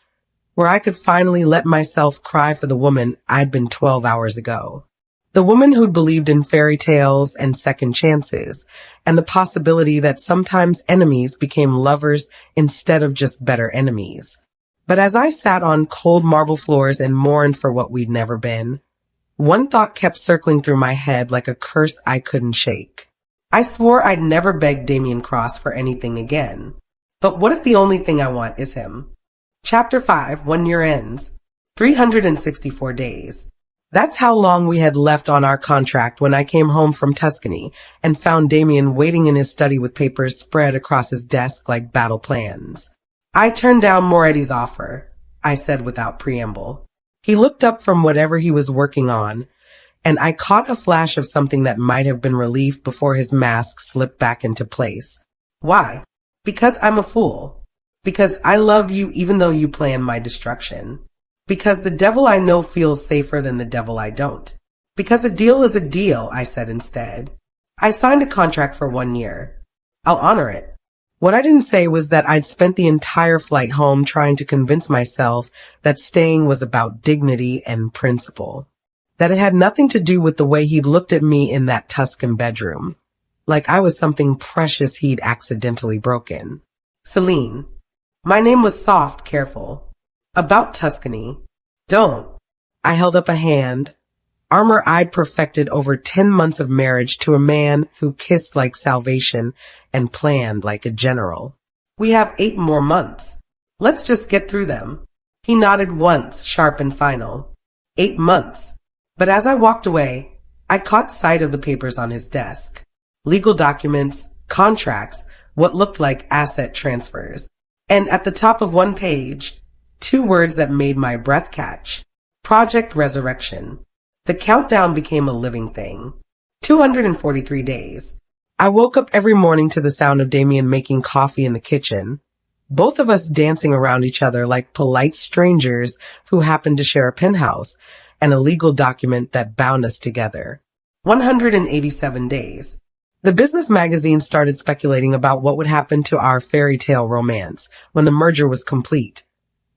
Speaker 1: where I could finally let myself cry for the woman I'd been 12 hours ago. The woman who'd believed in fairy tales and second chances, and the possibility that sometimes enemies became lovers instead of just better enemies. But as I sat on cold marble floors and mourned for what we'd never been, one thought kept circling through my head like a curse I couldn't shake. I swore I'd never beg Damian Cross for anything again. But what if the only thing I want is him? Chapter 5, 1 year ends. 364 days. That's how long we had left on our contract when I came home from Tuscany and found Damian waiting in his study with papers spread across his desk like battle plans. I turned down Moretti's offer, I said without preamble. He looked up from whatever he was working on, and I caught a flash of something that might have been relief before his mask slipped back into place. Why? Because I'm a fool. Because I love you even though you plan my destruction. Because the devil I know feels safer than the devil I don't. Because a deal is a deal, I said instead. I signed a contract for 1 year. I'll honor it. What I didn't say was that I'd spent the entire flight home trying to convince myself that staying was about dignity and principle. That it had nothing to do with the way he'd looked at me in that Tuscan bedroom. Like I was something precious he'd accidentally broken. Selene. My name was soft, careful. About Tuscany. Don't. I held up a hand. Armor I'd perfected over 10 months of marriage to a man who kissed like salvation and planned like a general. We have 8 more months. Let's just get through them. He nodded once, sharp and final. 8 months. But as I walked away, I caught sight of the papers on his desk. Legal documents, contracts, what looked like asset transfers. And at the top of one page, 2 words that made my breath catch. Project Resurrection. The countdown became a living thing. 243 days. I woke up every morning to the sound of Damian making coffee in the kitchen, both of us dancing around each other like polite strangers who happened to share a penthouse and a legal document that bound us together. 187 days. The business magazine started speculating about what would happen to our fairy tale romance when the merger was complete,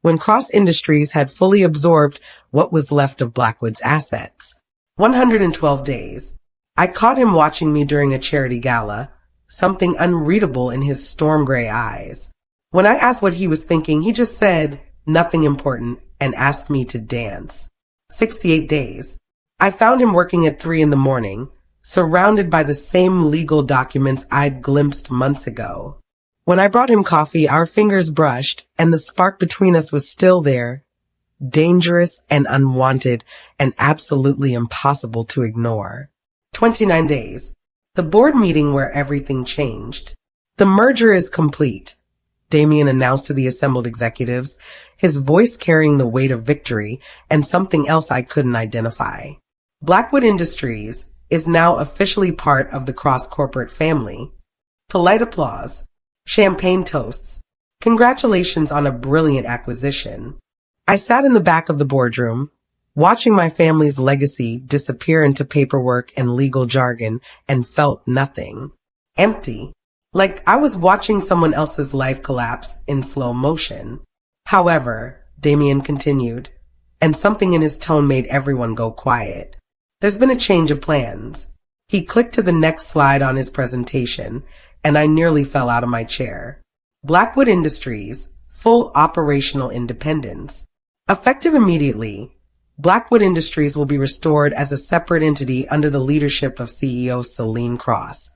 Speaker 1: when Cross Industries had fully absorbed what was left of Blackwood's assets. 112 days. I caught him watching me during a charity gala, something unreadable in his storm gray eyes. When I asked what he was thinking, he just said, nothing important, and asked me to dance. 68 days. I found him working at 3 a.m, surrounded by the same legal documents I'd glimpsed months ago. When I brought him coffee, our fingers brushed, and the spark between us was still there, dangerous and unwanted and absolutely impossible to ignore. 29 days. The board meeting where everything changed. The merger is complete, Damian announced to the assembled executives, his voice carrying the weight of victory and something else I couldn't identify. Blackwood Industries is now officially part of the Cross corporate family. Polite applause. Champagne toasts. Congratulations on a brilliant acquisition. I sat in the back of the boardroom, watching my family's legacy disappear into paperwork and legal jargon, and felt nothing. Empty. Like I was watching someone else's life collapse in slow motion. However, Damian continued, and something in his tone made everyone go quiet. There's been a change of plans. He clicked to the next slide on his presentation, and I nearly fell out of my chair. Blackwood Industries, full operational independence. Effective immediately, Blackwood Industries will be restored as a separate entity under the leadership of CEO Damian Cross.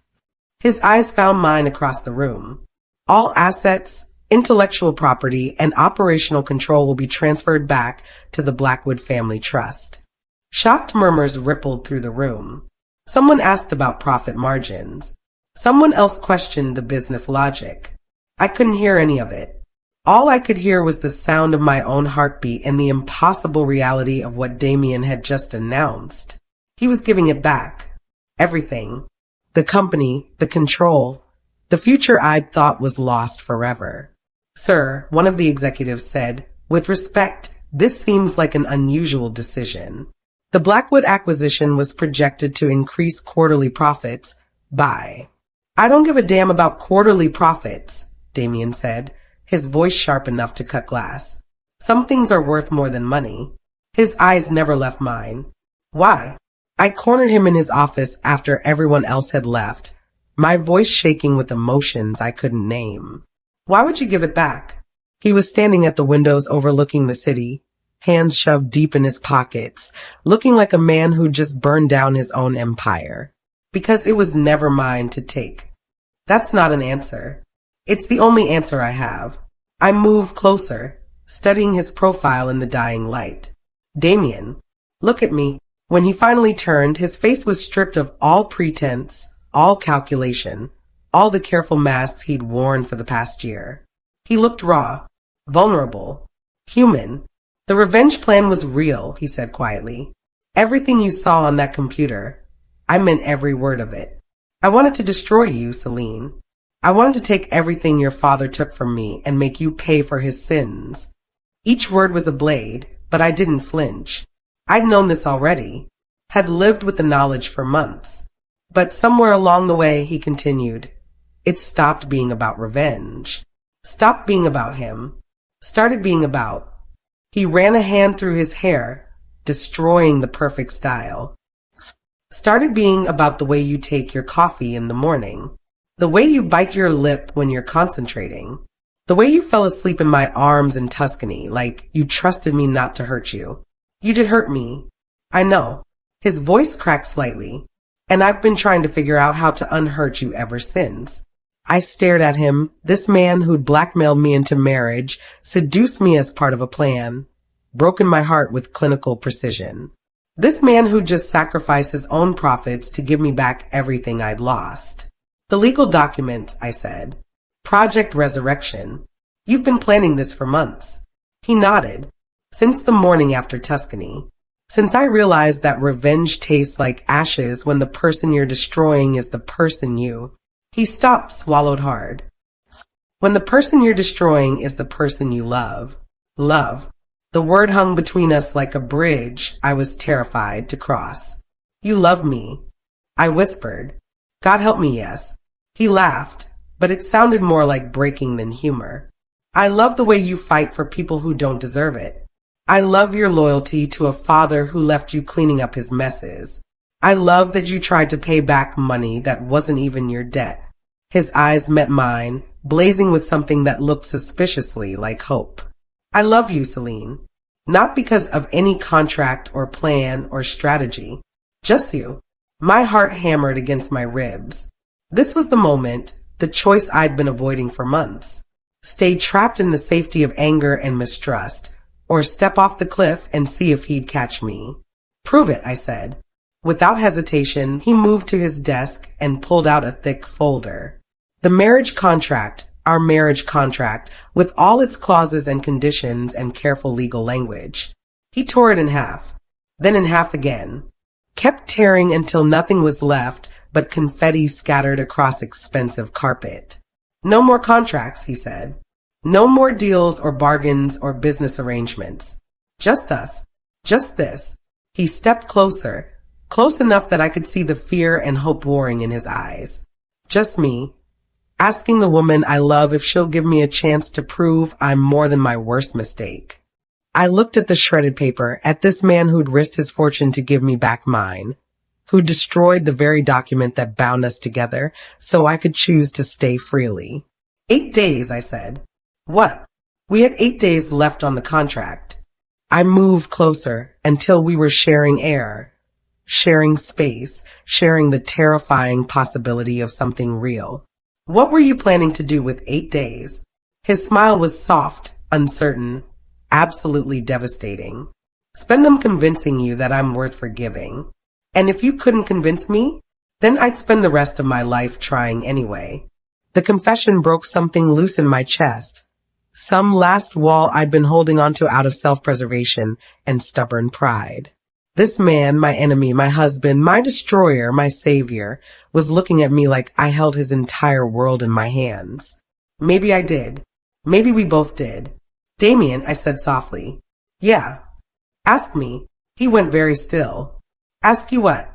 Speaker 1: His eyes found mine across the room. All assets, intellectual property, and operational control will be transferred back to the Blackwood Family Trust. Shocked murmurs rippled through the room. Someone asked about profit margins. Someone else questioned the business logic. I couldn't hear any of it. All I could hear was the sound of my own heartbeat and the impossible reality of what Damian had just announced. He was giving it back. Everything. The company, the control, the future I'd thought was lost forever. Sir, one of the executives said, with respect, this seems like an unusual decision. The Blackwood acquisition was projected to increase quarterly profits by... I don't give a damn about quarterly profits, Damian said, his voice sharp enough to cut glass. Some things are worth more than money. His eyes never left mine. Why? I cornered him in his office after everyone else had left, my voice shaking with emotions I couldn't name. Why would you give it back? He was standing at the windows overlooking the city, hands shoved deep in his pockets, looking like a man who just burned down his own empire. Because it was never mine to take. That's not an answer. It's the only answer I have. I moved closer, studying his profile in the dying light. Damian, look at me. When he finally turned, his face was stripped of all pretense, all calculation, all the careful masks he'd worn for the past year. He looked raw, vulnerable, human. The revenge plan was real, he said quietly. Everything you saw on that computer, I meant every word of it. I wanted to destroy you, Selene. I wanted to take everything your father took from me and make you pay for his sins. Each word was a blade, but I didn't flinch. I'd known this already, had lived with the knowledge for months. But somewhere along the way, he continued, it stopped being about revenge. Stopped being about him. Started being about. He ran a hand through his hair, destroying the perfect style. Started being about the way you take your coffee in the morning. The way you bite your lip when you're concentrating. The way you fell asleep in my arms in Tuscany, like you trusted me not to hurt you. You did hurt me. I know. His voice cracked slightly, and I've been trying to figure out how to unhurt you ever since. I stared at him, this man who'd blackmailed me into marriage, seduced me as part of a plan, broken my heart with clinical precision. This man who just sacrificed his own profits to give me back everything I'd lost. The legal documents, I said. Project Resurrection. You've been planning this for months. He nodded. Since the morning after Tuscany. Since I realized that revenge tastes like ashes when the person you're destroying is the person you. He stopped, swallowed hard. When the person you're destroying is the person you love. Love. The word hung between us like a bridge I was terrified to cross. You love me. I whispered. God help me, yes. He laughed, but it sounded more like breaking than humor. I love the way you fight for people who don't deserve it. I love your loyalty to a father who left you cleaning up his messes. I love that you tried to pay back money that wasn't even your debt. His eyes met mine, blazing with something that looked suspiciously like hope. I love you, Selene. Not because of any contract or plan or strategy. Just you. My heart hammered against my ribs. This was the moment, the choice I'd been avoiding for months. Stay trapped in the safety of anger and mistrust, or step off the cliff and see if he'd catch me. Prove it, I said. Without hesitation, he moved to his desk and pulled out a thick folder. The marriage contract, our marriage contract, with all its clauses and conditions and careful legal language. He tore it in half, then in half again. Kept tearing until nothing was left but confetti scattered across expensive carpet. No more contracts, he said. No more deals or bargains or business arrangements. Just us. Just this. He stepped closer, close enough that I could see the fear and hope warring in his eyes. Just me, asking the woman I love if she'll give me a chance to prove I'm more than my worst mistake. I looked at the shredded paper, at this man who'd risked his fortune to give me back mine, who destroyed the very document that bound us together so I could choose to stay freely. 8 days, I said. What? We had 8 days left on the contract. I moved closer until we were sharing air, sharing space, sharing the terrifying possibility of something real. What were you planning to do with 8 days? His smile was soft, uncertain, absolutely devastating. Spend them convincing you that I'm worth forgiving. And if you couldn't convince me, then I'd spend the rest of my life trying anyway. The confession broke something loose in my chest. Some last wall I'd been holding onto out of self-preservation and stubborn pride. This man, my enemy, my husband, my destroyer, my savior, was looking at me like I held his entire world in my hands. Maybe I did. Maybe we both did. Damian, I said softly. Yeah. Ask me. He went very still. Ask you what?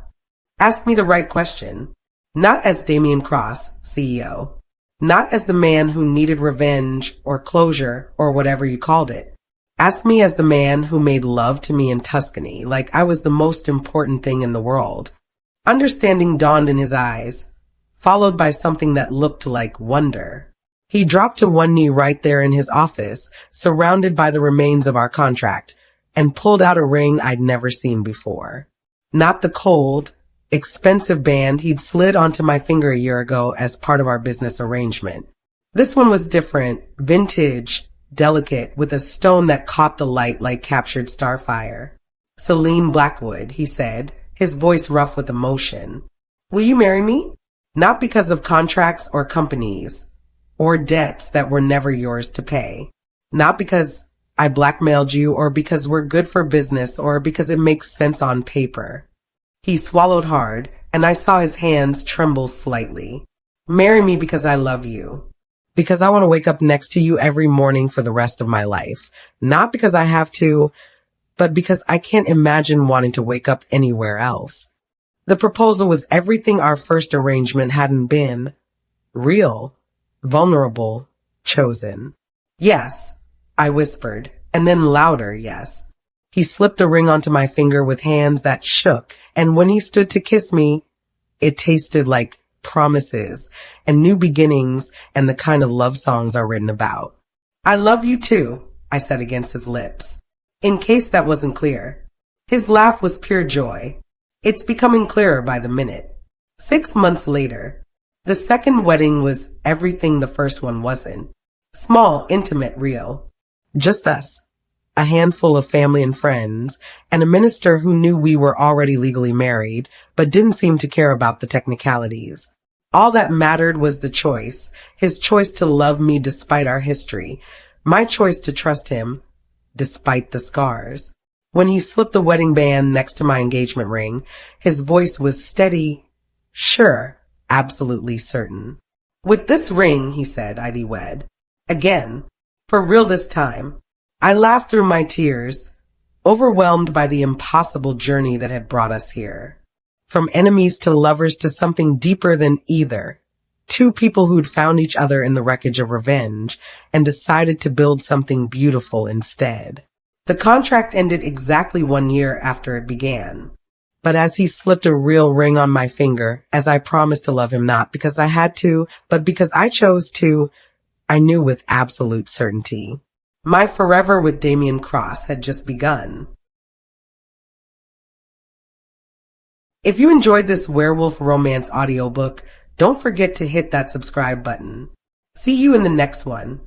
Speaker 1: Ask me the right question. Not as Damian Cross, CEO. Not as the man who needed revenge or closure or whatever you called it. Ask me as the man who made love to me in Tuscany, like I was the most important thing in the world. Understanding dawned in his eyes, followed by something that looked like wonder. He dropped to one knee right there in his office, surrounded by the remains of our contract, and pulled out a ring I'd never seen before. Not the cold, expensive band he'd slid onto my finger a year ago as part of our business arrangement. This one was different, vintage, delicate, with a stone that caught the light like captured starfire. Selene Blackwood, he said, his voice rough with emotion. Will you marry me? Not because of contracts or companies, or debts that were never yours to pay. Not because I blackmailed you or because we're good for business or because it makes sense on paper. He swallowed hard, and I saw his hands tremble slightly. Marry me because I love you. Because I want to wake up next to you every morning for the rest of my life. Not because I have to, but because I can't imagine wanting to wake up anywhere else. The proposal was everything our first arrangement hadn't been. Real, vulnerable, chosen. Yes, I whispered, and then louder yes. He slipped a ring onto my finger with hands that shook, and when he stood to kiss me, it tasted like promises and new beginnings and the kind of love songs are written about. I love you too, I said against his lips, in case that wasn't clear. His laugh was pure joy. It's becoming clearer by the minute. 6 months later, the second wedding was everything the first one wasn't. Small, intimate, real. Just us. A handful of family and friends, and a minister who knew we were already legally married, but didn't seem to care about the technicalities. All that mattered was the choice, his choice to love me despite our history, my choice to trust him, despite the scars. When he slipped the wedding band next to my engagement ring, his voice was steady, sure, absolutely certain. With this ring, he said, I'd be wed. Again. For real this time. I laughed through my tears, overwhelmed by the impossible journey that had brought us here. From enemies to lovers to something deeper than either. Two people who'd found each other in the wreckage of revenge and decided to build something beautiful instead. The contract ended exactly 1 year after it began. But as he slipped a real ring on my finger, as I promised to love him not because I had to, but because I chose to, I knew with absolute certainty. My forever with Damian Cross had just begun. If you enjoyed this werewolf romance audiobook, don't forget to hit that subscribe button. See you in the next one.